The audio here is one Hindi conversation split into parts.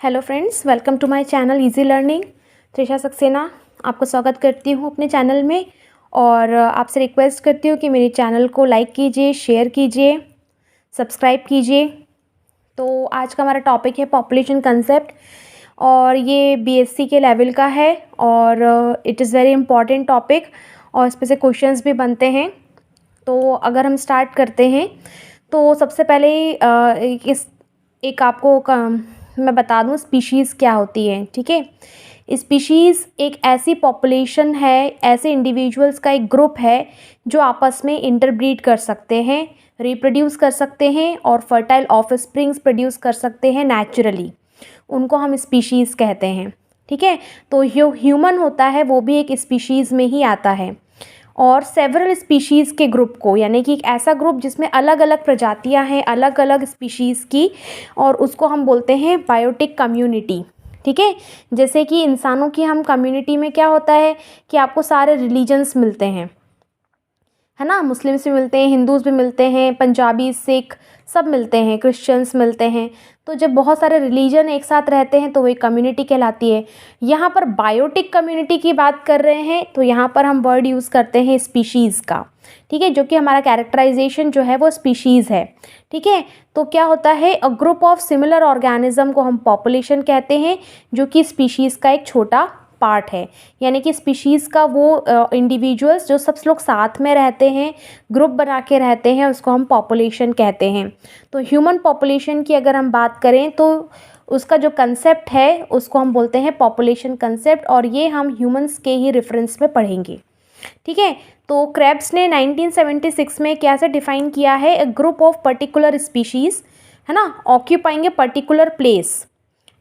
Hello friends, welcome to my channel easy learning. Trisha Saxena आपको स्वागत करती हूँ अपने चैनल में और आपसे रिक्वेस्ट करती हूँ कि मेरे चैनल को लाइक कीजिए, शेयर कीजिए, सब्सक्राइब कीजिए। तो आज का हमारा टॉपिक है पॉपुलेशन कंसेप्ट और ये बीएससी के लेवल का है और it is very important topic और इस पे से क्वेश्चंस भी बनते हैं। तो अगर हम स्टार्ट करते हैं तो सबसे पहले एक आपको मैं बता दूं स्पीशीज़ क्या होती है। ठीक है, स्पीशीज़ एक ऐसी पॉपुलेशन है, ऐसे इंडिविजुअल्स का एक ग्रुप है जो आपस में इंटरब्रीड कर सकते हैं, रिप्रोड्यूस कर सकते हैं और फर्टाइल ऑफस्प्रिंग्स प्रोड्यूस कर सकते हैं नेचुरली। उनको हम स्पीशीज़ कहते हैं। ठीक है, तो जो ह्यूमन होता है वो भी एक स्पीशीज़ में ही आता है और सेवरल स्पीशीज़ के ग्रुप को, यानी कि एक ऐसा ग्रुप जिसमें अलग अलग प्रजातियां हैं अलग अलग स्पीशीज़ की, और उसको हम बोलते हैं बायोटिक कम्युनिटी। ठीक है, जैसे कि इंसानों की हम कम्युनिटी में क्या होता है कि आपको सारे रिलीजन्स मिलते हैं, है ना। मुस्लिम्स भी मिलते हैं, हिंदूज़ भी मिलते हैं, पंजाबी, सिख सब मिलते हैं, क्रिश्चियंस मिलते हैं। तो जब बहुत सारे रिलीजन एक साथ रहते हैं तो वो एक कम्युनिटी कहलाती है। यहाँ पर बायोटिक कम्युनिटी की बात कर रहे हैं तो यहाँ पर हम वर्ड यूज़ करते हैं स्पीशीज़ का। ठीक है, जो कि हमारा कैरेक्टराइजेशन जो है वो स्पीशीज़ है। ठीक है, तो क्या होता है, a group of similar organism को हम पॉपुलेशन कहते हैं, जो कि स्पीशीज़ का एक छोटा पार्ट है। यानी कि स्पीशीज़ का वो इंडिविजुअल्स जो सब लोग साथ में रहते हैं, ग्रुप बना के रहते हैं, उसको हम पॉपुलेशन कहते हैं। तो ह्यूमन पॉपुलेशन की अगर हम बात करें तो उसका जो कंसेप्ट है उसको हम बोलते हैं पॉपुलेशन कंसेप्ट, और ये हम ह्यूमंस के ही रेफरेंस में पढ़ेंगे। ठीक है, तो क्रेब्स ने 1976 में कैसे डिफाइन किया है, ए ग्रुप ऑफ पर्टिकुलर स्पीशीज़, है ना, occupying a particular place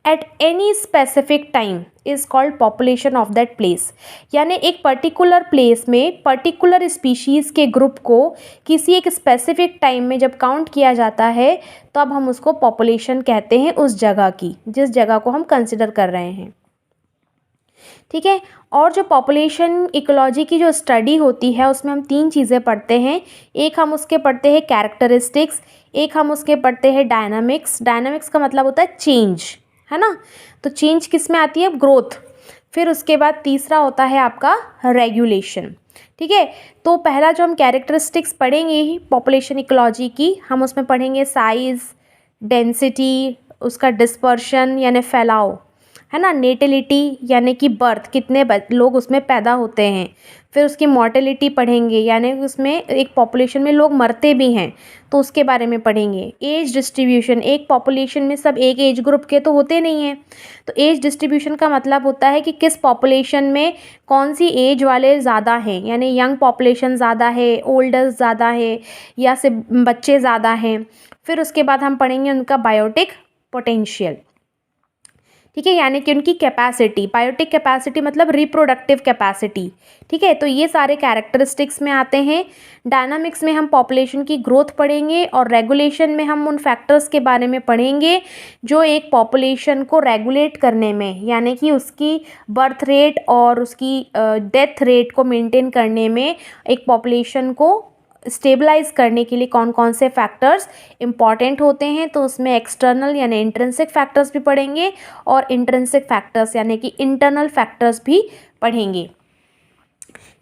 at any specific time is called population of that place. यानी एक पर्टिकुलर प्लेस में पर्टिकुलर स्पीशीज़ के ग्रुप को किसी एक स्पेसिफिक टाइम में जब काउंट किया जाता है तो अब हम उसको पॉपुलेशन कहते हैं, उस जगह की जिस जगह को हम कंसिडर कर रहे हैं। ठीक है, और जो पॉपुलेशन इकोलॉजी की जो स्टडी होती है उसमें हम तीन चीज़ें पढ़ते हैं। एक हम उसके पढ़ते हैं कैरेक्टरिस्टिक्स, एक हम उसके पढ़ते हैं डायनामिक्स। डायनामिक्स का मतलब होता है चेंज, है ना। तो चेंज किस में आती है, ग्रोथ। फिर उसके बाद तीसरा होता है आपका रेगुलेशन। ठीक है, तो पहला जो हम कैरेक्टरिस्टिक्स पढ़ेंगे ही पॉपुलेशन इकोलॉजी की, हम उसमें पढ़ेंगे साइज़, डेंसिटी, उसका डिस्पर्शन यानी फैलाव, है ना, नेटिलिटी यानी कि बर्थ, कितने लोग उसमें पैदा होते हैं। फिर उसकी मॉर्टेलिटी पढ़ेंगे, यानी उसमें एक पॉपुलेशन में लोग मरते भी हैं तो उसके बारे में पढ़ेंगे। एज डिस्ट्रीब्यूशन, एक पॉपुलेशन में सब एक एज ग्रुप के तो होते नहीं हैं, तो एज डिस्ट्रीब्यूशन का मतलब होता है कि किस पॉपुलेशन में कौन सी एज वाले ज़्यादा हैं, यानी यंग पॉपुलेशन ज़्यादा है, ओल्डर्स ज़्यादा है, या से बच्चे ज़्यादा हैं। फिर उसके बाद हम पढ़ेंगे उनका बायोटिक पोटेंशियल। ठीक है, यानी कि उनकी कैपेसिटी, बायोटिक कैपेसिटी मतलब रिप्रोडक्टिव कैपेसिटी। ठीक है, तो ये सारे कैरेक्टरिस्टिक्स में आते हैं। डायनामिक्स में हम पॉपुलेशन की ग्रोथ पढ़ेंगे और रेगुलेशन में हम उन फैक्टर्स के बारे में पढ़ेंगे जो एक पॉपुलेशन को रेगुलेट करने में, यानी कि उसकी बर्थ रेट और उसकी डेथ रेट को मेंटेन करने में, एक पॉपुलेशन को स्टेबलाइज करने के लिए कौन कौन से फैक्टर्स इंपॉर्टेंट होते हैं। तो उसमें एक्सटर्नल यानी इंट्रिंसिक फैक्टर्स भी पढ़ेंगे और इंट्रिंसिक फैक्टर्स यानी कि इंटरनल फैक्टर्स भी पढ़ेंगे।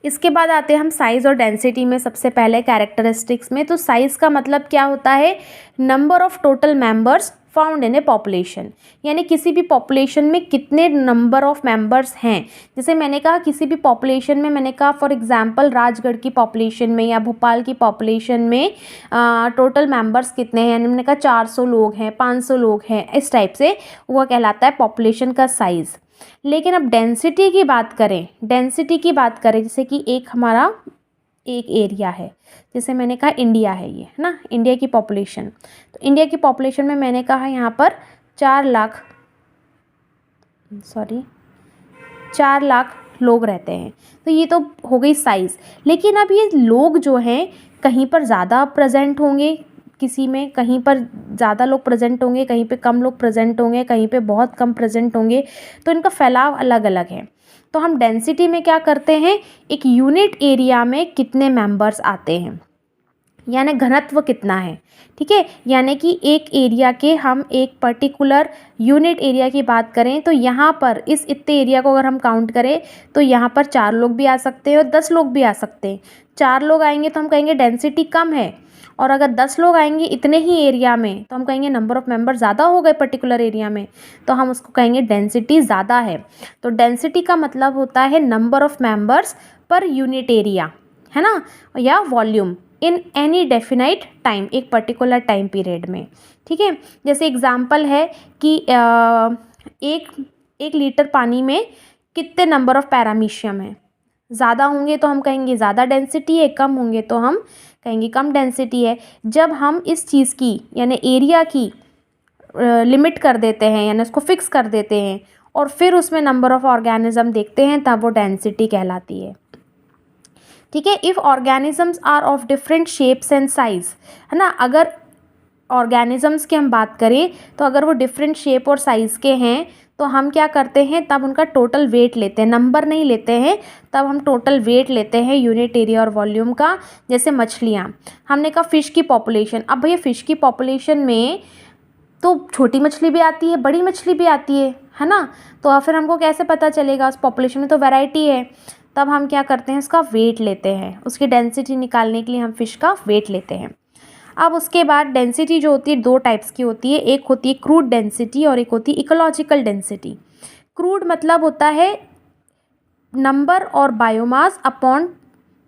इसके बाद आते हैं हम साइज़ और डेंसिटी में। सबसे पहले कैरेक्टरिस्टिक्स में, तो साइज़ का मतलब क्या होता है, number of total members found in A population, यानी किसी भी पॉपुलेशन में कितने नंबर ऑफ मेंबर्स हैं। जैसे मैंने कहा किसी भी पॉपुलेशन में, मैंने कहा फॉर एग्जांपल राजगढ़ की पॉपुलेशन में या भोपाल की पॉपुलेशन में टोटल मेंबर्स कितने हैं, मैंने कहा 400 लोग हैं, 500 लोग हैं, इस टाइप से वह कहलाता है पॉपुलेशन का साइज़। लेकिन अब डेंसिटी की बात करें, डेंसिटी की बात करें, जैसे कि एक हमारा एक एरिया है, जैसे मैंने कहा इंडिया है ये, है ना, इंडिया की पॉपुलेशन। तो इंडिया की पॉपुलेशन में मैंने कहा यहाँ पर 4 लाख लोग रहते हैं। तो ये तो हो गई साइज़। लेकिन अब ये लोग जो हैं कहीं पर ज़्यादा प्रेजेंट होंगे, किसी में कहीं पर ज़्यादा लोग प्रेजेंट होंगे, कहीं पे कम लोग प्रेजेंट होंगे, कहीं पे बहुत कम प्रेजेंट होंगे, तो इनका फैलाव अलग अलग है। तो हम डेंसिटी में क्या करते हैं, एक यूनिट एरिया में कितने मेंबर्स आते हैं, यानी घनत्व कितना है। ठीक है, यानी कि एक एरिया के हम एक पर्टिकुलर यूनिट एरिया की बात करें तो यहाँ पर इस इतने एरिया को अगर हम काउंट करें तो यहाँ पर 4 लोग भी आ सकते हैं और 10 लोग भी आ सकते हैं। 4 लोग आएंगे तो हम कहेंगे डेंसिटी कम है, और अगर 10 लोग आएंगे इतने ही एरिया में तो हम कहेंगे नंबर ऑफ़ मेंबर ज़्यादा हो गए पर्टिकुलर एरिया में, तो हम उसको कहेंगे डेंसिटी ज़्यादा है। तो डेंसिटी का मतलब होता है number of members per unit area, है ना, या volume in any definite time, एक पर्टिकुलर टाइम पीरियड में। ठीक है, जैसे एग्जांपल है कि एक लीटर पानी में कितने नंबर ऑफ़ पैरामीशियम है। ज़्यादा होंगे तो हम कहेंगे ज़्यादा डेंसिटी है, कम होंगे तो हम कहेंगे कम डेंसिटी है। जब हम इस चीज़ की यानी एरिया की लिमिट कर देते हैं यानी उसको फिक्स कर देते हैं और फिर उसमें नंबर ऑफ़ ऑर्गेनिज्म देखते हैं तब वो डेंसिटी कहलाती है। ठीक है, if organisms are of different shapes and size, है ना, अगर ऑर्गेनिजम्स की हम बात करें तो अगर वो डिफरेंट शेप और साइज़ के हैं तो हम क्या करते हैं, तब उनका टोटल वेट लेते हैं, नंबर नहीं लेते हैं, तब हम टोटल वेट लेते हैं यूनिट एरिया और वॉल्यूम का। जैसे मछलियाँ, हमने कहा फ़िश की पॉपुलेशन, अब भैया फ़िश की पॉपुलेशन में तो छोटी मछली भी आती है, बड़ी मछली भी आती है ना, तो फिर हमको कैसे पता चलेगा, उस पॉपुलेशन में तो वैरायटी है। तब हम क्या करते हैं, उसका वेट लेते हैं, उसकी डेंसिटी निकालने के लिए हम फ़िश का वेट लेते हैं। अब उसके बाद डेंसिटी जो होती है 2 टाइप्स की होती है, एक होती है क्रूड डेंसिटी और एक होती है इकोलॉजिकल डेंसिटी। क्रूड मतलब होता है नंबर और biomass upon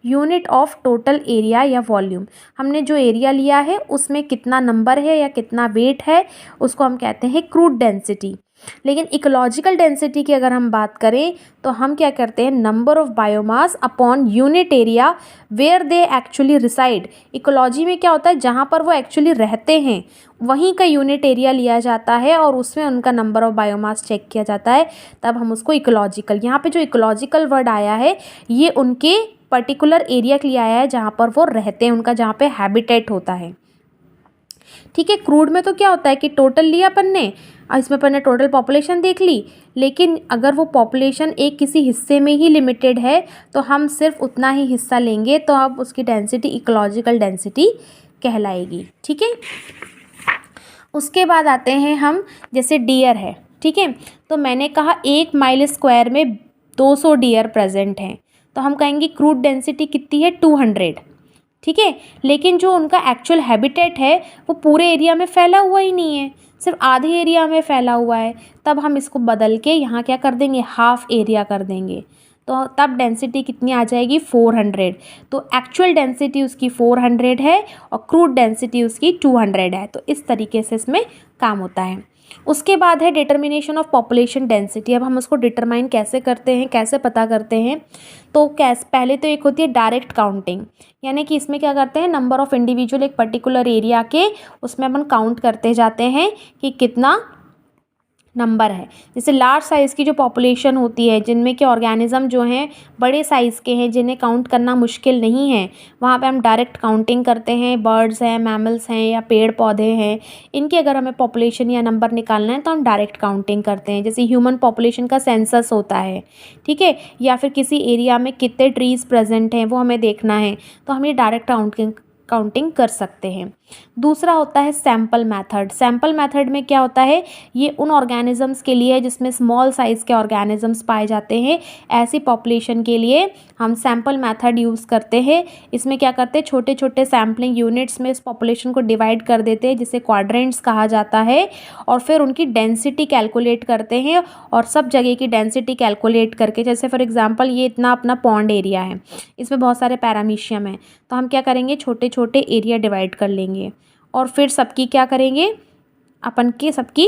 unit of total area या वॉल्यूम। हमने जो एरिया लिया है उसमें कितना नंबर है या कितना वेट है उसको हम कहते हैं क्रूड डेंसिटी। लेकिन इकोलॉजिकल डेंसिटी की अगर हम बात करें तो हम क्या करते हैं, number of biomass upon unit area where they actually reside. Ecology में क्या होता है, जहाँ पर वो एक्चुअली रहते हैं वहीं का यूनिट एरिया लिया जाता है और उसमें उनका नंबर ऑफ़ बायोमास चेक किया जाता है, तब हम उसको इकोलॉजिकल, यहाँ पे जो इकोलॉजिकल वर्ड आया है ये उनके पर्टिकुलर एरिया के लिए आया है जहाँ पर वो रहते हैं, उनका जहाँ पे हैबिटेट होता है। ठीक है, क्रूड में तो क्या होता है कि टोटल लिया अपन ने, इसमें अपन ने टोटल पॉपुलेशन देख ली, लेकिन अगर वो पॉपुलेशन एक किसी हिस्से में ही लिमिटेड है तो हम सिर्फ उतना ही हिस्सा लेंगे, तो अब उसकी डेंसिटी इकोलॉजिकल डेंसिटी कहलाएगी। ठीक है, उसके बाद आते हैं हम, जैसे डियर है, ठीक है, तो मैंने कहा 1 माइल स्क्वायर में 200 डियर प्रेजेंट हैं, तो हम कहेंगे क्रूड डेंसिटी कितनी है, 200। ठीक है, लेकिन जो उनका एक्चुअल हैबिटेट है वो पूरे एरिया में फैला हुआ ही नहीं है, सिर्फ आधे एरिया में फैला हुआ है, तब हम इसको बदल के यहाँ क्या कर देंगे, हाफ एरिया कर देंगे, तो तब डेंसिटी कितनी आ जाएगी, 400। तो एक्चुअल डेंसिटी उसकी 400 है और क्रूड डेंसिटी उसकी 200 है। तो इस तरीके से इसमें काम होता है। उसके बाद है डिटर्मिनेशन ऑफ पॉपुलेशन डेंसिटी। अब हम उसको डिटरमाइन कैसे करते हैं, कैसे पता करते हैं, तो पहले तो एक होती है डायरेक्ट काउंटिंग, यानी कि इसमें क्या करते हैं, नंबर ऑफ़ इंडिविजुअल एक पर्टिकुलर एरिया के उसमें अपन काउंट करते जाते हैं कि कितना नंबर है। जैसे लार्ज साइज़ की जो पॉपुलेशन होती है, जिनमें के ऑर्गेनिज्म जो हैं बड़े साइज़ के हैं, जिन्हें काउंट करना मुश्किल नहीं है, वहाँ पे हम डायरेक्ट काउंटिंग करते हैं। बर्ड्स हैं, मैमल्स हैं या पेड़ पौधे हैं, इनकी अगर हमें पॉपुलेशन या नंबर निकालना है तो हम डायरेक्ट काउंटिंग करते हैं। जैसे ह्यूमन पॉपुलेशन का सेंसस होता है, ठीक है, या फिर किसी एरिया में कितने ट्रीज़ प्रेजेंट हैं वो हमें देखना है, तो हम ये डायरेक्ट काउंटिंग कर सकते हैं। दूसरा होता है सैंपल मेथड। सैंपल मेथड में क्या होता है, ये उन ऑर्गेनिजम्स के लिए है जिसमें स्मॉल साइज़ के ऑर्गेनिजम्स पाए जाते हैं, ऐसी पॉपुलेशन के लिए हम सैंपल मेथड यूज़ करते हैं। इसमें क्या करते हैं, छोटे छोटे सैम्पलिंग यूनिट्स में इस पॉपुलेशन को डिवाइड कर देते हैं, जिसे क्वाड्रेंट्स कहा जाता है, और फिर उनकी डेंसिटी कैलकुलेट करते हैं, और सब जगह की डेंसिटी कैलकुलेट करके, जैसे फॉर एग्जांपल ये इतना अपना पॉन्ड एरिया है, इसमें बहुत सारे पैरामीशियम है, तो हम क्या करेंगे, छोटे छोटे एरिया डिवाइड कर लेंगे और फिर सबकी क्या करेंगे, अपन के सबकी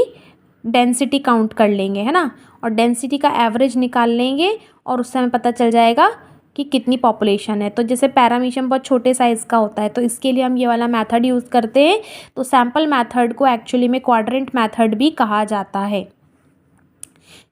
डेंसिटी काउंट कर लेंगे, है ना, और डेंसिटी का एवरेज निकाल लेंगे और उससे हमें पता चल जाएगा कि कितनी पॉपुलेशन है। तो जैसे पैरामीशियम बहुत छोटे साइज़ का होता है, तो इसके लिए हम ये वाला मेथड यूज़ करते हैं। तो सैंपल मेथड को एक्चुअली में क्वाड्रेंट मेथड भी कहा जाता है।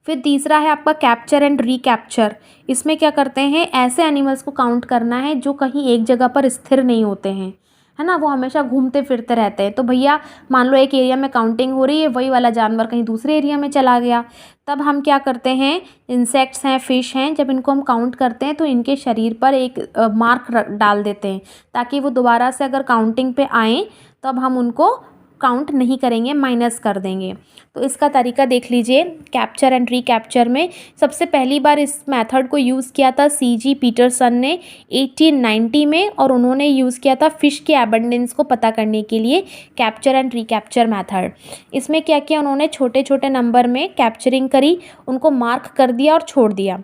फिर तीसरा है आपका कैप्चर एंड रिकैप्चर। इसमें क्या करते हैं, ऐसे एनिमल्स को काउंट करना है जो कहीं एक जगह पर स्थिर नहीं होते हैं, है ना, वो हमेशा घूमते फिरते रहते हैं। तो भैया मान लो एक एरिया में काउंटिंग हो रही है, वही वाला जानवर कहीं दूसरे एरिया में चला गया, तब हम क्या करते हैं, इंसेक्ट्स हैं, फिश हैं, जब इनको हम काउंट करते हैं तो इनके शरीर पर एक मार्क डाल देते हैं, ताकि वो दोबारा से अगर काउंटिंग पे आएँ तब हम उनको काउंट नहीं करेंगे, माइनस कर देंगे। तो इसका तरीका देख लीजिए, कैप्चर एंड रीकैप्चर में सबसे पहली बार इस मेथड को यूज़ किया था C.G. पीटरसन ने 1890 में, और उन्होंने यूज़ किया था फ़िश के एबंडेंस को पता करने के लिए, कैप्चर एंड रीकैप्चर मेथड। इसमें क्या किया उन्होंने, छोटे छोटे नंबर में कैप्चरिंग करी, उनको मार्क कर दिया और छोड़ दिया,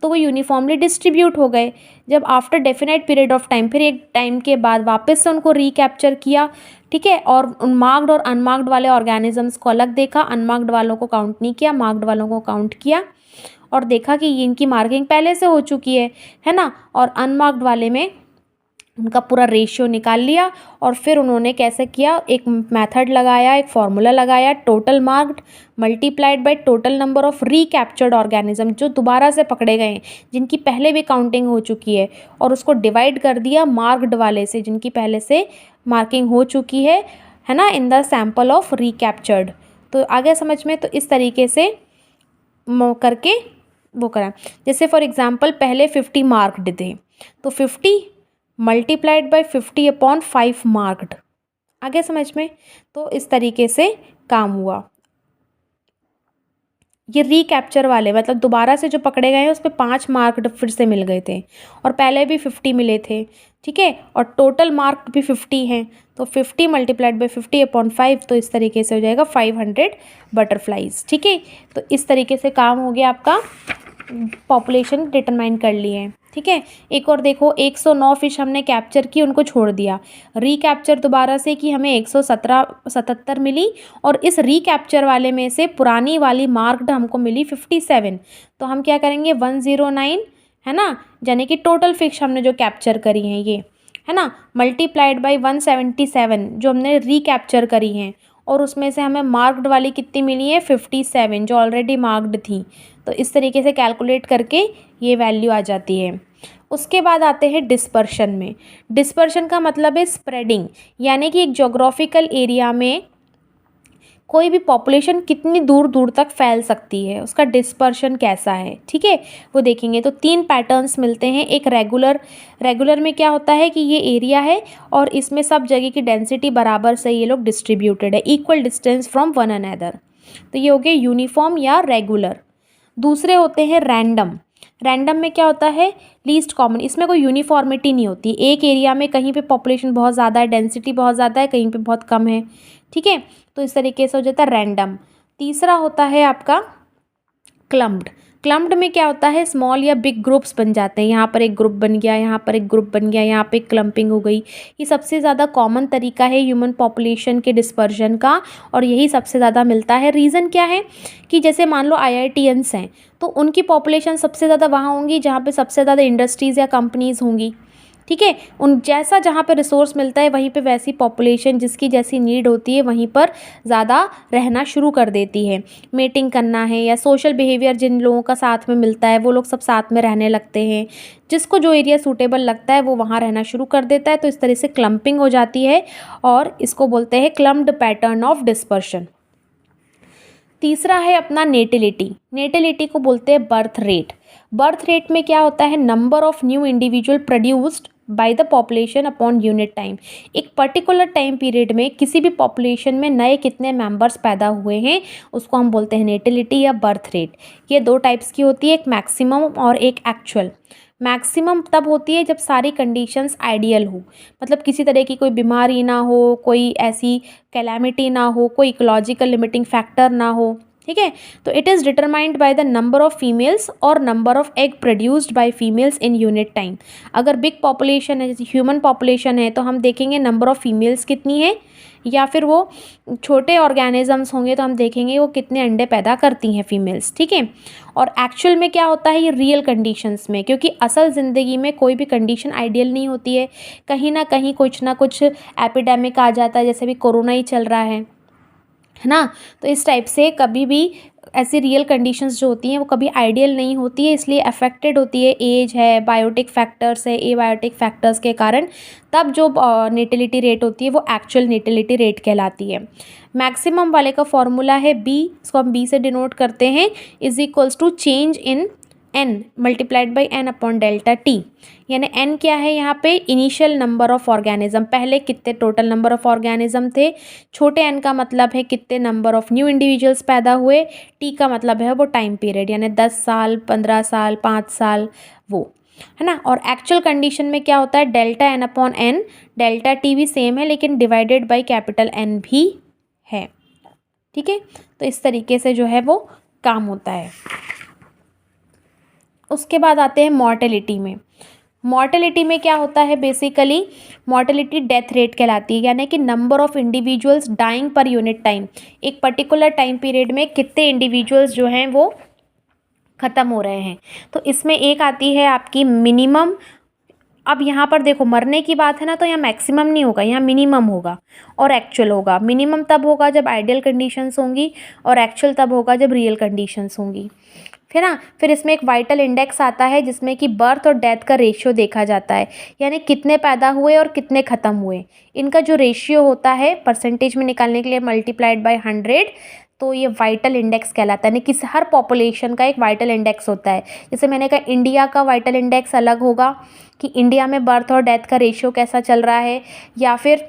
तो वो यूनिफॉर्मली डिस्ट्रीब्यूट हो गए। जब after definite period of time, फिर एक टाइम के बाद वापस से उनको रीकैप्चर किया, ठीक है, और उन मार्क्ड और अनमार्क्ड वाले ऑर्गेनिजम्स को अलग देखा, अनमार्क्ड वालों को काउंट नहीं किया, मार्क्ड वालों को काउंट किया, और देखा कि इनकी मार्किंग पहले से हो चुकी है ना, और अनमार्क्ड वाले में उनका पूरा रेशियो निकाल लिया। और फिर उन्होंने कैसे किया, एक मेथड लगाया, एक फार्मूला लगाया, total marked multiplied by total number of recaptured organism, जो दोबारा से पकड़े गए हैं, जिनकी पहले भी काउंटिंग हो चुकी है, और उसको डिवाइड कर दिया मार्क्ड वाले से, जिनकी पहले से मार्किंग हो चुकी है ना, इन द सैम्पल ऑफ रीकैप्चर्ड। तो आगे समझ में, तो इस तरीके से करके वो करा। जैसे फॉर एग्जांपल पहले 50 मार्क्ड थे, तो 50 मल्टीप्लाइड बाय 50 अपॉन 5 मार्क्ड। आगे समझ में, तो इस तरीके से काम हुआ। ये रीकैप्चर वाले मतलब दोबारा से जो पकड़े गए हैं उस पर 5 मार्क्ड फिर से मिल गए थे, और पहले भी 50 मिले थे, ठीक है, और टोटल मार्क्ड भी 50 हैं, तो 50 मल्टीप्लाइड बाय 50 अपॉन 5, तो इस तरीके से हो जाएगा 500 बटरफ्लाइज, ठीक है। तो इस तरीके से काम हो गया आपका, पॉपुलेशन डिटरमाइन कर लिए हैं, ठीक है। एक और देखो, 109 फिश हमने कैप्चर की, उनको छोड़ दिया, रीकैप्चर दोबारा से की, हमें 177 मिली, और इस रीकैप्चर वाले में से पुरानी वाली मार्क्ड हमको मिली 57, तो हम क्या करेंगे 109, है ना, यानी कि टोटल फिश हमने जो कैप्चर करी हैं ये, है ना, मल्टीप्लाइड बाई 177 जो हमने रीकैप्चर करी हैं, और उसमें से हमें मार्क्ड वाली कितनी मिली है 57, जो ऑलरेडी मार्क्ड थी। तो इस तरीके से कैलकुलेट करके ये वैल्यू आ जाती है। उसके बाद आते हैं डिस्पर्शन में। डिस्पर्शन का मतलब है स्प्रेडिंग, यानी कि एक जोग्राफिकल एरिया में कोई भी पॉपुलेशन कितनी दूर दूर तक फैल सकती है, उसका डिस्पर्शन कैसा है, ठीक है, वो देखेंगे। तो 3 पैटर्न्स मिलते हैं। एक रेगुलर में क्या होता है कि ये एरिया है और इसमें सब जगह की डेंसिटी बराबर से ये लोग डिस्ट्रीब्यूटेड है, equal distance from one another, तो ये हो गया यूनिफॉर्म या रेगुलर। दूसरे होते हैं रैंडम। रैंडम में क्या होता है, लीस्ट कॉमन, इसमें कोई यूनिफॉर्मिटी नहीं होती, एक एरिया में कहीं पे पॉपुलेशन बहुत ज़्यादा है, डेंसिटी बहुत ज़्यादा है, कहीं पे बहुत कम है, ठीक है, तो इस तरीके से हो जाता है रैंडम। तीसरा होता है आपका क्लम्प्ड। क्लम्प्ड में क्या होता है, स्मॉल या बिग ग्रुप्स बन जाते हैं, यहाँ पर एक ग्रुप बन गया, यहाँ पर एक ग्रुप बन गया, यहाँ पे क्लम्पिंग हो गई। ये सबसे ज़्यादा कॉमन तरीका है ह्यूमन पॉपुलेशन के डिस्पर्जन का, और यही सबसे ज़्यादा मिलता है। रीज़न क्या है कि जैसे मान लो IITians हैं, तो उनकी पॉपुलेशन सबसे ज़्यादा वहाँ होंगी जहाँ पे सबसे ज़्यादा इंडस्ट्रीज़ या कंपनीज़ होंगी, ठीक है, उन जैसा जहाँ पे रिसोर्स मिलता है वहीं पे वैसी पॉपुलेशन जिसकी जैसी नीड होती है वहीं पर ज़्यादा रहना शुरू कर देती है। मेटिंग करना है या सोशल बिहेवियर जिन लोगों का साथ में मिलता है वो लोग सब साथ में रहने लगते हैं, जिसको जो एरिया सूटेबल लगता है वो वहाँ रहना शुरू कर देता है। तो इस तरह से क्लम्पिंग हो जाती है और इसको बोलते हैं क्लम्प्ड पैटर्न ऑफ डिस्पर्शन। तीसरा है अपना नेटिलिटी। नेटिलिटी को बोलते हैं बर्थ रेट। बर्थ रेट में क्या होता है, number of new individual produced by the population upon unit time. एक पर्टिकुलर टाइम पीरियड में किसी भी पॉपुलेशन में नए कितने मेंबर्स पैदा हुए हैं उसको हम बोलते हैं नेटिलिटी या बर्थ रेट। ये 2 टाइप्स की होती है, एक मैक्सिमम और एक एक्चुअल। मैक्सिमम तब होती है जब सारी कंडीशंस आइडियल हो, मतलब किसी तरह की कोई बीमारी ना हो, कोई ऐसी कैलामिटी ना हो, कोई इकोलॉजिकल लिमिटिंग फैक्टर ना हो, ठीक है। तो it is determined by the number of females और number of egg produced by females in unit time. अगर बिग पॉपुलेशन है जैसे ह्यूमन पॉपुलेशन है तो हम देखेंगे नंबर ऑफ फीमेल्स कितनी है, या फिर वो छोटे ऑर्गेनिजम्स होंगे तो हम देखेंगे वो कितने अंडे पैदा करती हैं फीमेल्स, ठीक है। और एक्चुअल में क्या होता है, ये रियल कंडीशंस में, क्योंकि असल ज़िंदगी में कोई भी कंडीशन आइडियल नहीं होती है, कहीं ना कहीं कुछ ना कुछ एपिडेमिक आ जाता है, जैसे भी कोरोना ही चल रहा है है ना। तो इस टाइप से कभी भी ऐसी रियल कंडीशंस जो होती हैं वो कभी आइडियल नहीं होती है, इसलिए अफेक्टेड होती है, एज है, बायोटिक फैक्टर्स है, एबायोटिक फैक्टर्स के कारण तब जो नेटिलिटी रेट होती है वो एक्चुअल नेटिलिटी रेट कहलाती है। मैक्सिमम वाले का फॉर्मूला है बी, इसको हम बी से डिनोट करते हैं, is equals to change in n multiplied by n upon delta t। यानी n क्या है यहाँ पे, इनिशियल नंबर ऑफ ऑर्गेनिज्म, पहले कितने टोटल नंबर ऑफ ऑर्गेनिज्म थे, छोटे n का मतलब है कितने नंबर ऑफ न्यू इंडिविजुअल्स पैदा हुए, t का मतलब है वो टाइम पीरियड, यानी 10 साल, 15 साल, 5 साल, वो है ना। और एक्चुअल कंडीशन में क्या होता है, delta n upon n, delta t भी सेम है लेकिन डिवाइडेड बाई कैपिटल N भी है। ठीक है, तो इस तरीके से जो है वो काम होता है। उसके बाद आते हैं मॉर्टेलिटी में। मॉर्टेलिटी में क्या होता है, बेसिकली मॉर्टेलिटी डेथ रेट कहलाती है, यानी कि number of individuals dying per unit time, एक पर्टिकुलर टाइम पीरियड में कितने इंडिविजुअल्स जो हैं वो ख़त्म हो रहे हैं। तो इसमें एक आती है आपकी मिनिमम। अब यहाँ पर देखो मरने की बात है ना, तो यहाँ मैक्सिमम नहीं होगा, यहाँ मिनिमम होगा और एक्चुअल होगा। मिनिमम तब होगा जब आइडियल कंडीशंस होंगी और एक्चुअल तब होगा जब रियल कंडीशंस होंगी, है ना। फिर इसमें एक वाइटल इंडेक्स आता है जिसमें कि बर्थ और डेथ का रेशियो देखा जाता है, यानी कितने पैदा हुए और कितने ख़त्म हुए, इनका जो रेशियो होता है परसेंटेज में निकालने के लिए मल्टीप्लाइड बाय 100, तो ये वाइटल इंडेक्स कहलाता है। यानी कि हर पॉपुलेशन का एक वाइटल इंडेक्स होता है। जैसे मैंने कहा इंडिया का वाइटल इंडेक्स अलग होगा कि इंडिया में बर्थ और डेथ का रेशियो कैसा चल रहा है, या फिर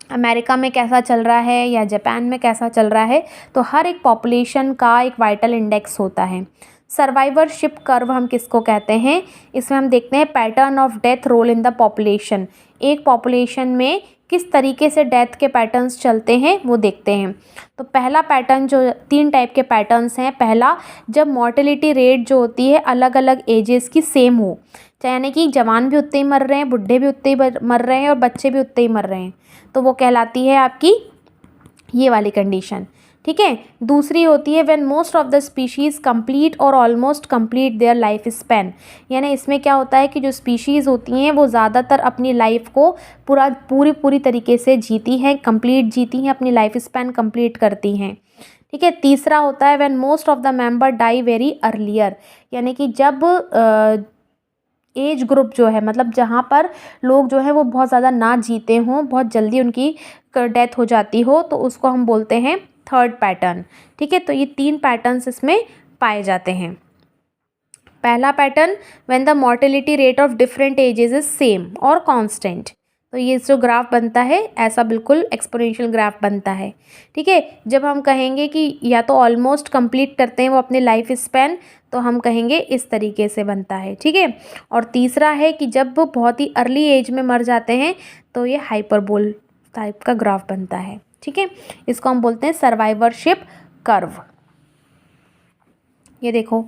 अमेरिका में कैसा चल रहा है, या जापान में कैसा चल रहा है। तो हर एक पॉपुलेशन का एक वाइटल इंडेक्स होता है। सर्वाइवरशिप कर्व हम किसको कहते हैं, इसमें हम देखते हैं pattern of death role in the population, एक पॉपुलेशन में किस तरीके से डेथ के पैटर्न्स चलते हैं वो देखते हैं। तो पहला पैटर्न, जो 3 टाइप के पैटर्न्स हैं, पहला जब मॉर्टेलिटी रेट जो होती है अलग अलग एजेस की सेम हो, यानी कि जवान भी उतने ही मर रहे हैं, बुढ़े भी उतने ही मर रहे हैं और बच्चे भी उतने ही मर रहे हैं, तो वो कहलाती है आपकी ये वाली कंडीशन। ठीक है, दूसरी होती है when most of the species complete और almost complete their life span, यानी इसमें क्या होता है कि जो स्पीशीज़ होती हैं वो ज़्यादातर अपनी लाइफ को पूरी तरीके से जीती हैं, कंप्लीट जीती हैं, अपनी लाइफ स्पैन कंप्लीट करती हैं। ठीक है, तीसरा होता है when most of the member die very earlier, यानी कि जब एज ग्रुप जो है, मतलब जहाँ पर लोग जो है वो बहुत ज़्यादा ना जीते हों, बहुत जल्दी उनकी डेथ हो जाती हो, तो उसको हम बोलते हैं थर्ड पैटर्न। ठीक है, तो ये 3 पैटर्न्स इसमें पाए जाते हैं। पहला pattern when the mortality rate of different ages is same और कांस्टेंट, तो ये जो ग्राफ बनता है ऐसा बिल्कुल एक्सपोनेंशियल ग्राफ बनता है। ठीक है, जब हम कहेंगे कि या तो ऑलमोस्ट कंप्लीट करते हैं वो अपने लाइफ स्पैन, तो हम कहेंगे इस तरीके से बनता है। ठीक है, और तीसरा है कि जब वो बहुत ही अर्ली एज में मर जाते हैं तो ये हाइपरबोल टाइप का ग्राफ बनता है। ठीक है, इसको हम बोलते हैं सर्वाइवरशिप कर्व। ये देखो,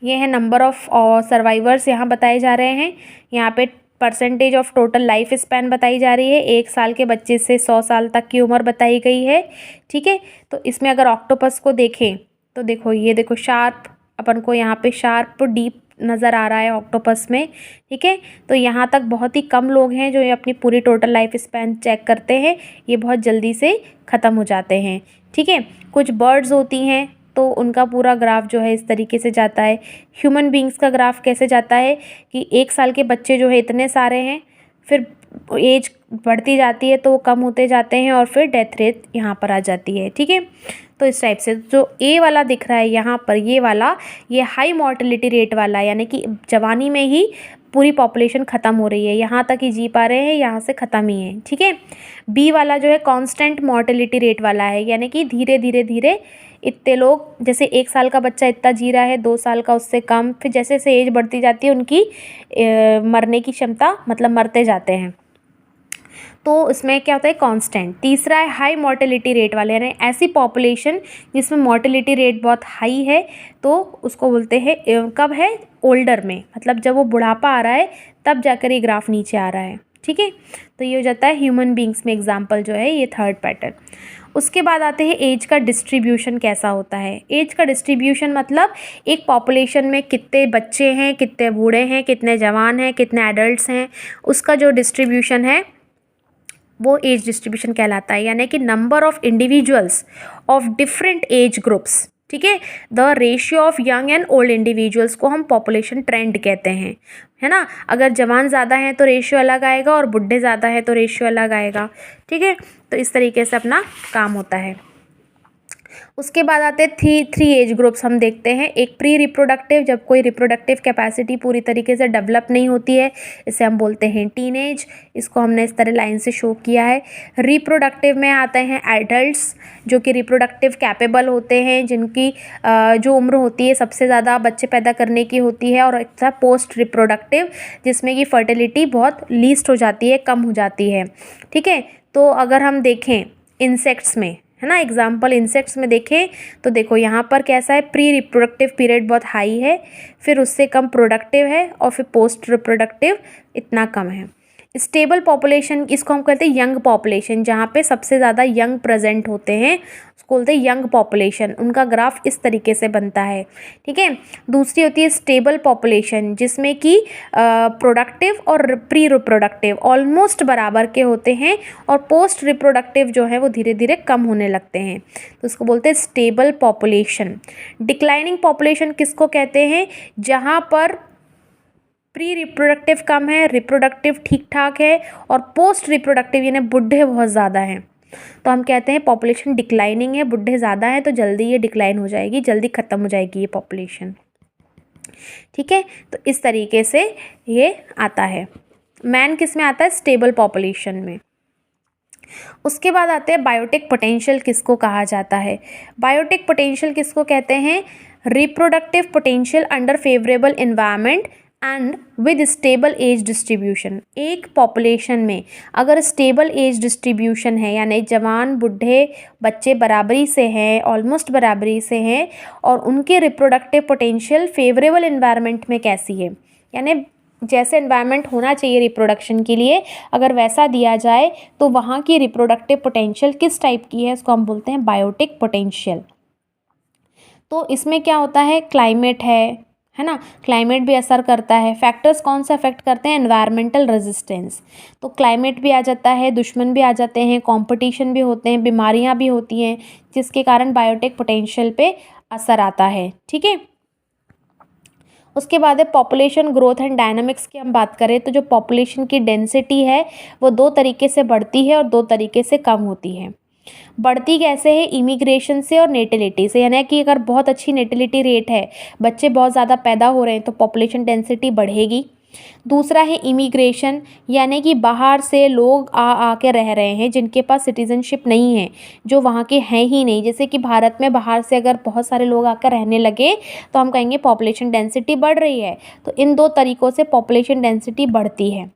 ये है नंबर ऑफ सर्वाइवर्स यहाँ बताए जा रहे हैं, यहाँ पे percentage of total life span बताई जा रही है, 1 साल के बच्चे से 100 साल तक की उम्र बताई गई है। ठीक है, तो इसमें अगर ऑक्टोपस को देखें तो देखो, ये देखो शार्प, अपन को यहाँ पे शार्प डीप नज़र आ रहा है ऑक्टोपस में। ठीक है, तो यहाँ तक बहुत ही कम लोग हैं जो ये अपनी पूरी टोटल लाइफ स्पैन चेक करते हैं, ये बहुत जल्दी से ख़त्म हो जाते हैं। ठीक है, कुछ बर्ड्स होती हैं तो उनका पूरा ग्राफ जो है इस तरीके से जाता है। ह्यूमन बींग्स का ग्राफ कैसे जाता है कि 1 साल के बच्चे जो है इतने सारे हैं, फिर एज बढ़ती जाती है तो वो कम होते जाते हैं और फिर डेथ रेट यहाँ पर आ जाती है। ठीक है, तो इस टाइप से जो ए वाला दिख रहा है यहाँ पर, ये वाला, ये हाई मॉर्टेलिटी रेट वाला, यानी कि जवानी में ही पूरी पॉपुलेशन ख़त्म हो रही है, यहाँ तक ही जी पा रहे हैं, यहाँ से ख़त्म ही है। ठीक है, बी वाला जो है कांस्टेंट मॉर्टेलिटी रेट वाला है, यानी कि धीरे धीरे इतने लोग, जैसे 1 साल का बच्चा इतना जी रहा है, 2 साल का उससे कम, फिर जैसे जैसे एज बढ़ती जाती है उनकी मरने की क्षमता, मतलब मरते जाते हैं, तो इसमें क्या होता है कांस्टेंट। तीसरा है हाई मॉर्टेलिटी रेट वाले, यानी ऐसी पॉपुलेशन जिसमें मॉर्टेलिटी रेट बहुत हाई है, तो उसको बोलते हैं, कब है, ओल्डर में, मतलब जब वो बुढ़ापा आ रहा है तब जाकर ये ग्राफ नीचे आ रहा है। ठीक है, तो ये हो जाता है ह्यूमन बींग्स में एग्जाम्पल जो है ये थर्ड पैटर्न। उसके बाद आते हैं एज का डिस्ट्रीब्यूशन कैसा होता है। एज का डिस्ट्रीब्यूशन मतलब एक पॉपुलेशन में कितने बच्चे हैं, कितने बूढ़े हैं, कितने जवान हैं, कितने एडल्ट्स हैं, उसका जो डिस्ट्रीब्यूशन है वो एज डिस्ट्रीब्यूशन कहलाता है, यानी कि number of individuals of different age groups, ठीक है। The ratio of young and old individuals को हम पॉपुलेशन ट्रेंड कहते हैं, है ना। अगर जवान ज़्यादा हैं तो रेशियो अलग आएगा और बुढ़े ज़्यादा हैं तो रेशियो अलग आएगा, ठीक है। तो इस तरीके से अपना काम होता है। उसके बाद आते हैं थ्री एज ग्रुप्स हम देखते हैं। एक प्री रिप्रोडक्टिव, जब कोई रिप्रोडक्टिव कैपेसिटी पूरी तरीके से डेवलप नहीं होती है, इसे हम बोलते हैं टीनेज। इसको हमने इस तरह लाइन से शो किया है। रिप्रोडक्टिव में आते हैं एडल्ट्स, जो कि रिप्रोडक्टिव कैपेबल होते हैं, जिनकी जो उम्र होती है सबसे ज़्यादा बच्चे पैदा करने की होती है। और एक पोस्ट रिप्रोडक्टिव, जिसमें कि फर्टिलिटी बहुत लीस्ट हो जाती है, कम हो जाती है, ठीक है। तो अगर हम देखें इंसेक्ट्स में, है ना, एग्जाम्पल इंसेक्ट्स में देखें तो देखो यहाँ पर कैसा है, प्री रिप्रोडक्टिव पीरियड बहुत हाई है, फिर उससे कम प्रोडक्टिव है, और फिर पोस्ट रिप्रोडक्टिव इतना कम है। स्टेबल पॉपुलेशन, इसको हम कहते हैं यंग पॉपुलेशन, जहाँ पे सबसे ज़्यादा यंग प्रेजेंट होते हैं, उसको बोलते हैं यंग पॉपुलेशन। उनका ग्राफ इस तरीके से बनता है, ठीक है। दूसरी होती है स्टेबल पॉपुलेशन, जिसमें कि प्रोडक्टिव और प्री रिप्रोडक्टिव ऑलमोस्ट बराबर के होते हैं, और पोस्ट रिप्रोडक्टिव जो है वो धीरे धीरे कम होने लगते हैं, तो उसको बोलते हैं स्टेबल पॉपुलेशन। डिक्लाइनिंग पॉपुलेशन किसको कहते हैं, जहाँ पर प्री रिप्रोडक्टिव कम है, रिप्रोडक्टिव ठीक ठाक है, और पोस्ट रिप्रोडक्टिव यानी बुढ़े बहुत ज़्यादा हैं, तो हम कहते हैं पॉपुलेशन डिक्लाइनिंग है। बुढ़े ज़्यादा हैं तो जल्दी ये डिक्लाइन हो जाएगी, जल्दी ख़त्म हो जाएगी ये पॉपुलेशन, ठीक है। तो इस तरीके से ये आता है। मैन किस में आता है, स्टेबल पॉपुलेशन में। उसके बाद आते हैं बायोटिक पोटेंशियल किसको कहा जाता है। बायोटिक पोटेंशियल किसको कहते हैं, reproductive potential under favourable environment and with stable age distribution. एक पॉपुलेशन में अगर स्टेबल एज डिस्ट्रीब्यूशन है, यानी जवान बुढ़े बच्चे बराबरी से हैं, ऑलमोस्ट बराबरी से हैं, और उनके रिप्रोडक्टिव पोटेंशियल फेवरेबल इन्वायरमेंट में कैसी है, यानी जैसे इन्वायरमेंट होना चाहिए रिप्रोडक्शन के लिए, अगर वैसा दिया जाए तो वहाँ की रिप्रोडक्टिव पोटेंशियल किस टाइप की है, उसको हम बोलते हैं बायोटिक पोटेंशियल। तो इसमें क्या होता है, क्लाइमेट है ना, क्लाइमेट भी असर करता है। फैक्टर्स कौन सा अफेक्ट करते हैं, एनवायरमेंटल रेजिस्टेंस, तो क्लाइमेट भी आ जाता है, दुश्मन भी आ जाते हैं, कंपटीशन भी होते हैं, बीमारियां भी होती हैं, जिसके कारण बायोटिक पोटेंशियल पे असर आता है, ठीक है। उसके बाद है पॉपुलेशन ग्रोथ एंड डायनामिक्स की हम बात करें तो जो पॉपुलेशन की डेंसिटी है वो दो तरीके से बढ़ती है और दो तरीके से कम होती है। बढ़ती कैसे है, इमिग्रेशन से और नेटिलिटी से, यानी कि अगर बहुत अच्छी नेटिलिटी रेट है, बच्चे बहुत ज़्यादा पैदा हो रहे हैं तो पॉपुलेशन डेंसिटी बढ़ेगी। दूसरा है इमिग्रेशन, यानी कि बाहर से लोग आ के रह रहे हैं जिनके पास सिटीजनशिप नहीं है, जो वहाँ के हैं ही नहीं। जैसे कि भारत में बाहर से अगर बहुत सारे लोग आकर रहने लगे तो हम कहेंगे पॉपुलेशन डेंसिटी बढ़ रही है। तो इन दो तरीक़ों से पॉपुलेशन डेंसिटी बढ़ती है।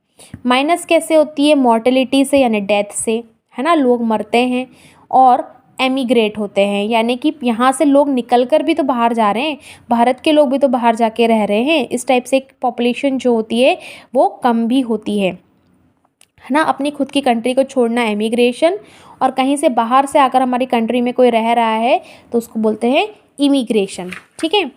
माइनस कैसे होती है, मॉर्टेलिटी से यानी डेथ से, है ना, लोग मरते हैं, और एमिग्रेट होते हैं, यानी कि यहाँ से लोग निकल कर भी तो बाहर जा रहे हैं, भारत के लोग भी तो बाहर जाके रह रहे हैं। इस टाइप से पॉपुलेशन जो होती है वो कम भी होती है ना। अपनी खुद की कंट्री को छोड़ना एमिग्रेशन, और कहीं से बाहर से आकर हमारी कंट्री में कोई रह रहा है तो उसको बोलते हैं इमिग्रेशन, ठीक है।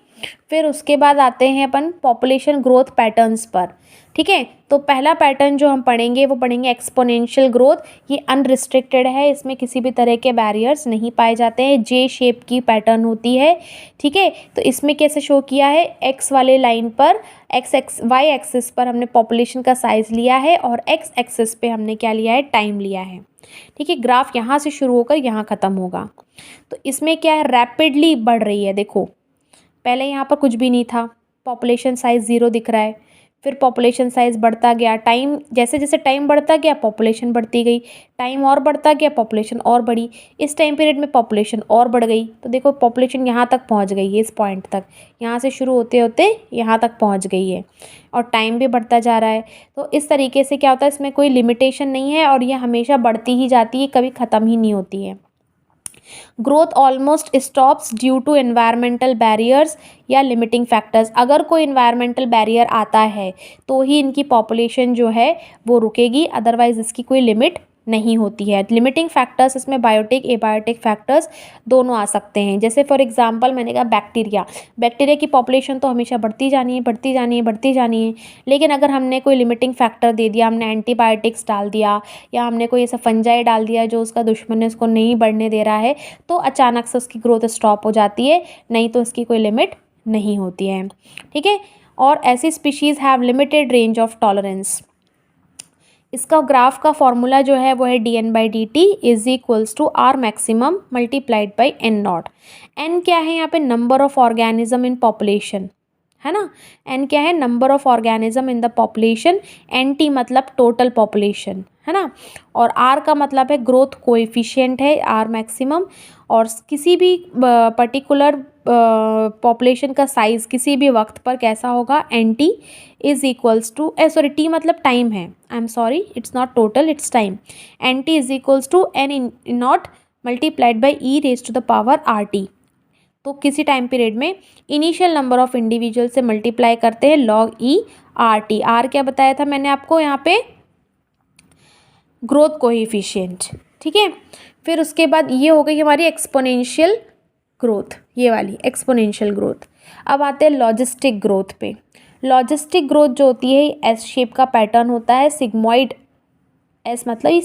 फिर उसके बाद आते हैं अपन पॉपुलेशन ग्रोथ पैटर्न्स पर, ठीक है। तो पहला पैटर्न जो हम पढ़ेंगे वो पढ़ेंगे एक्सपोनेंशियल ग्रोथ। ये अनरिस्ट्रिक्टेड है, इसमें किसी भी तरह के बैरियर्स नहीं पाए जाते हैं, जे शेप की पैटर्न होती है, ठीक है। तो इसमें कैसे शो किया है, एक्स वाले लाइन पर वाई एक्सिस पर हमने पॉपुलेशन का साइज़ लिया है, और एक्स एक्सिस पे हमने क्या लिया है, टाइम लिया है, ठीक है। ग्राफ यहाँ से शुरू होकर यहाँ ख़त्म होगा। तो इसमें क्या है, रैपिडली बढ़ रही है। देखो पहले यहाँ पर कुछ भी नहीं था, पॉपुलेशन साइज़ 0 दिख रहा है, फिर पॉपुलेशन साइज़ बढ़ता गया, टाइम जैसे जैसे टाइम बढ़ता गया पॉपुलेशन बढ़ती गई, टाइम और बढ़ता गया पॉपुलेशन और बढ़ी, इस टाइम पीरियड में पॉपुलेशन और बढ़ गई। तो देखो पॉपुलेशन यहाँ तक पहुँच गई है, इस पॉइंट तक, यहाँ से शुरू होते होते यहाँ तक पहुँच गई है, और टाइम भी बढ़ता जा रहा है। तो इस तरीके से क्या होता है, इसमें कोई लिमिटेशन नहीं है, और ये हमेशा बढ़ती ही जाती है, कभी ख़त्म ही नहीं होती है। Growth almost stops due to environmental barriers या लिमिटिंग फैक्टर्स। अगर कोई एनवायरमेंटल बैरियर आता है तो ही इनकी पॉपुलेशन जो है वो रुकेगी, अदरवाइज इसकी कोई लिमिट नहीं होती है। लिमिटिंग फैक्टर्स इसमें बायोटिक एबायोटिक फैक्टर्स दोनों आ सकते हैं। जैसे फॉर एग्जांपल मैंने कहा बैक्टीरिया की पॉपुलेशन तो हमेशा बढ़ती जानी है, बढ़ती जानी है, बढ़ती जानी है, लेकिन अगर हमने कोई लिमिटिंग फैक्टर दे दिया, हमने एंटीबायोटिक्स डाल दिया या हमने कोई ऐसा फंजाई डाल दिया जो उसका दुश्मन है, उसको नहीं बढ़ने दे रहा है, तो अचानक से उसकी ग्रोथ स्टॉप हो जाती है, नहीं तो उसकी कोई लिमिट नहीं होती है। ठीक है, और ऐसी species have limited range of tolerance. इसका ग्राफ का फॉर्मूला जो है वो है dN/dt is equals to R maximum multiplied by N naught. N क्या है यहाँ पे? Number of organism in population, है ना। एन क्या है? Number of organism in the population. N T मतलब टोटल पॉपुलेशन, है ना। और आर का मतलब है ग्रोथ कोएफिशिएंट है, आर मैक्सिमम। और किसी भी पर्टिकुलर पॉपुलेशन का साइज़ किसी भी वक्त पर कैसा होगा? N T is equals to T मतलब टाइम है, I am sorry, it's not total, it's time. N T is equals to N in naught multiplied by E raise to the power R T. तो किसी टाइम पीरियड में इनिशियल नंबर ऑफ इंडिविजुअल से मल्टीप्लाई करते हैं लॉग ई आर टी। आर क्या बताया था मैंने आपको यहाँ पे? Growth coefficient. ठीक है, फिर उसके बाद ये हो गई हमारी एक्सपोनेंशियल ग्रोथ, ये वाली एक्सपोनेंशियल ग्रोथ। अब आते हैं लॉजिस्टिक ग्रोथ पे। लॉजिस्टिक ग्रोथ जो होती है एस शेप का पैटर्न होता है, सिग्मॉइड, एस मतलब ये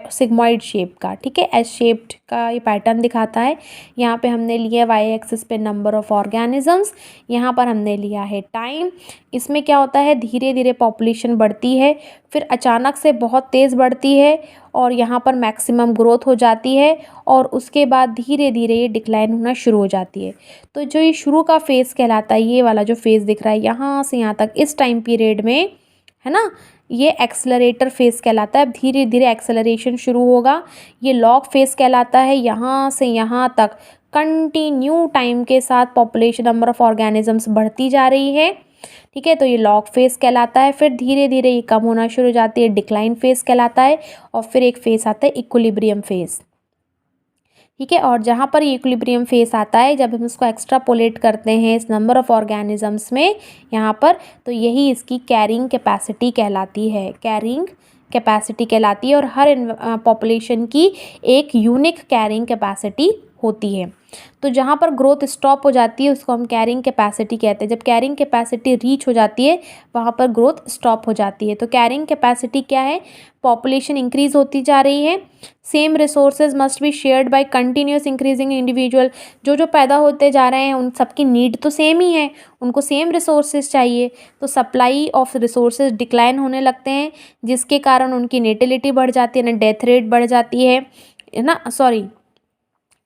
सिग्मॉइड शेप का। ठीक है, एस शेप्ड का ये पैटर्न दिखाता है। यहाँ पे हमने लिया वाई एक्सिस पे नंबर ऑफ ऑर्गेनिजम्स, यहाँ पर हमने लिया है टाइम। इसमें क्या होता है? धीरे धीरे पॉपुलेशन बढ़ती है, फिर अचानक से बहुत तेज़ बढ़ती है और यहाँ पर मैक्सिमम ग्रोथ हो जाती है और उसके बाद धीरे धीरे ये डिक्लाइन होना शुरू हो जाती है। तो जो ये शुरू का फेज़ कहलाता है, ये वाला जो फेज़ दिख रहा है यहाँ से यहाँ तक, इस टाइम पीरियड में, है ना, ये एक्सेलरेटर फेज़ कहलाता है। अब धीरे धीरे एक्सेलरेशन शुरू होगा, ये लॉग फेज़ कहलाता है। यहाँ से यहाँ तक कंटिन्यू टाइम के साथ पॉपुलेशन नंबर ऑफ ऑर्गेनिजम्स बढ़ती जा रही है। ठीक है, तो ये लॉग फेज़ कहलाता है। फिर धीरे धीरे ये कम होना शुरू हो जाती है, डिक्लाइन फेज़ कहलाता है। और फिर एक फेज़ आता है इक्विलिब्रियम फेज़। ठीक है, और जहाँ पर इक्विलिब्रियम फेस आता है, जब हम इसको एक्स्ट्रापोलेट करते हैं इस नंबर ऑफ ऑर्गेनिजम्स में यहाँ पर, तो यही इसकी कैरिंग कैपेसिटी कहलाती है, कैरिंग कैपेसिटी कहलाती है। और हर पॉपुलेशन की एक यूनिक कैरिंग कैपेसिटी होती है। तो जहाँ पर ग्रोथ स्टॉप हो जाती है उसको हम कैरिंग कैपेसिटी कहते हैं। जब कैरिंग कैपेसिटी रीच हो जाती है वहाँ पर ग्रोथ स्टॉप हो जाती है। तो कैरिंग कैपेसिटी क्या है? पॉपुलेशन इंक्रीज होती जा रही है, same resources must be shared by continuous increasing individual. जो जो पैदा होते जा रहे हैं उन सबकी नीड तो सेम ही है, उनको सेम रिसोर्सेज चाहिए। तो सप्लाई ऑफ रिसोर्सेज डिक्लाइन होने लगते हैं, जिसके कारण उनकी नेटिलिटी बढ़ जाती है ना, डेथ रेट बढ़ जाती है ना, सॉरी,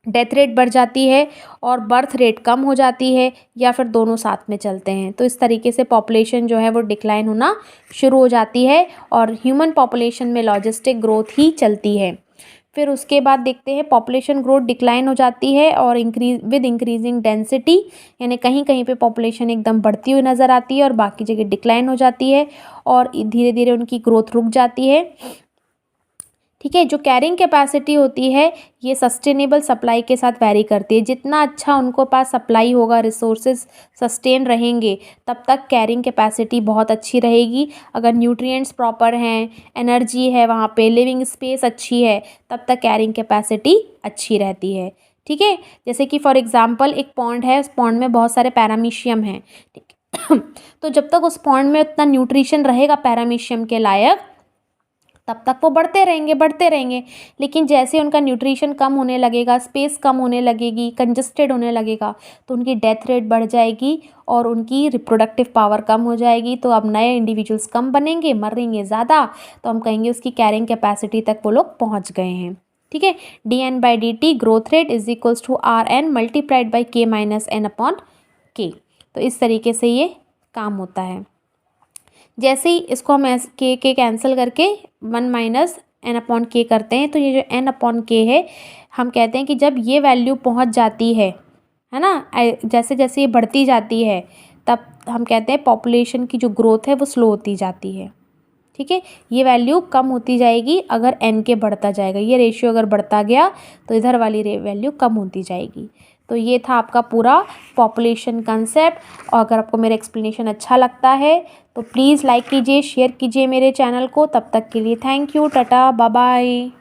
डेथ रेट बढ़ जाती है और बर्थ रेट कम हो जाती है, या फिर दोनों साथ में चलते हैं। तो इस तरीके से पॉपुलेशन जो है वो डिक्लाइन होना शुरू हो जाती है और ह्यूमन पॉपुलेशन में लॉजिस्टिक ग्रोथ ही चलती है। फिर उसके बाद देखते हैं पॉपुलेशन ग्रोथ डिक्लाइन हो जाती है और इंक्रीजिंग डेंसिटी, यानी कहीं कहीं पे पॉपुलेशन एकदम बढ़ती हुई नज़र आती है और बाकी जगह डिक्लाइन हो जाती है और धीरे धीरे उनकी ग्रोथ रुक जाती है। ठीक है, जो कैरिंग कैपेसिटी होती है ये सस्टेनेबल सप्लाई के साथ वैरी करती है। जितना अच्छा उनको पास सप्लाई होगा, रिसोर्सेज सस्टेन रहेंगे, तब तक कैरिंग कैपेसिटी बहुत अच्छी रहेगी। अगर न्यूट्रिएंट्स प्रॉपर हैं, एनर्जी है वहाँ पे, लिविंग स्पेस अच्छी है, तब तक कैरिंग कैपेसिटी अच्छी रहती है। ठीक है, जैसे कि फॉर एग्जांपल एक पॉन्ड है, उस पॉन्ड में बहुत सारे पैरामीशियम हैं। तो जब तक उस पॉन्ड में उतना न्यूट्रिशन रहेगा पैरामीशियम के लायक, तब तक वो बढ़ते रहेंगे। लेकिन जैसे उनका न्यूट्रिशन कम होने लगेगा, स्पेस कम होने लगेगी, कंजस्टेड होने लगेगा, तो उनकी डेथ रेट बढ़ जाएगी और उनकी रिप्रोडक्टिव पावर कम हो जाएगी। तो अब नए इंडिविजुअल्स कम बनेंगे, मरेंगे ज़्यादा, तो हम कहेंगे उसकी कैरिंग कैपेसिटी तक वो लोग पहुँच गए हैं। ठीक है, dN/dt growth rate is equals to RN multiplied by K minus N upon K। तो इस तरीके से ये काम होता है। जैसे ही इसको हम के कैंसिल करके 1 माइनस N अपॉन K करते हैं, तो ये जो N अपॉन K है, हम कहते हैं कि जब ये वैल्यू पहुंच जाती है ना, जैसे जैसे ये बढ़ती जाती है, तब हम कहते हैं पॉपुलेशन की जो ग्रोथ है वो स्लो होती जाती है। ठीक है, ये वैल्यू कम होती जाएगी अगर N के बढ़ता जाएगा, ये रेशियो अगर बढ़ता गया तो इधर वाली वैल्यू कम होती जाएगी। तो ये था आपका पूरा पॉपुलेशन कंसेप्ट। और अगर आपको मेरा एक्सप्लेनेशन अच्छा लगता है तो प्लीज़ लाइक कीजिए, शेयर कीजिए मेरे चैनल को। तब तक के लिए thank you, tata, bye bye.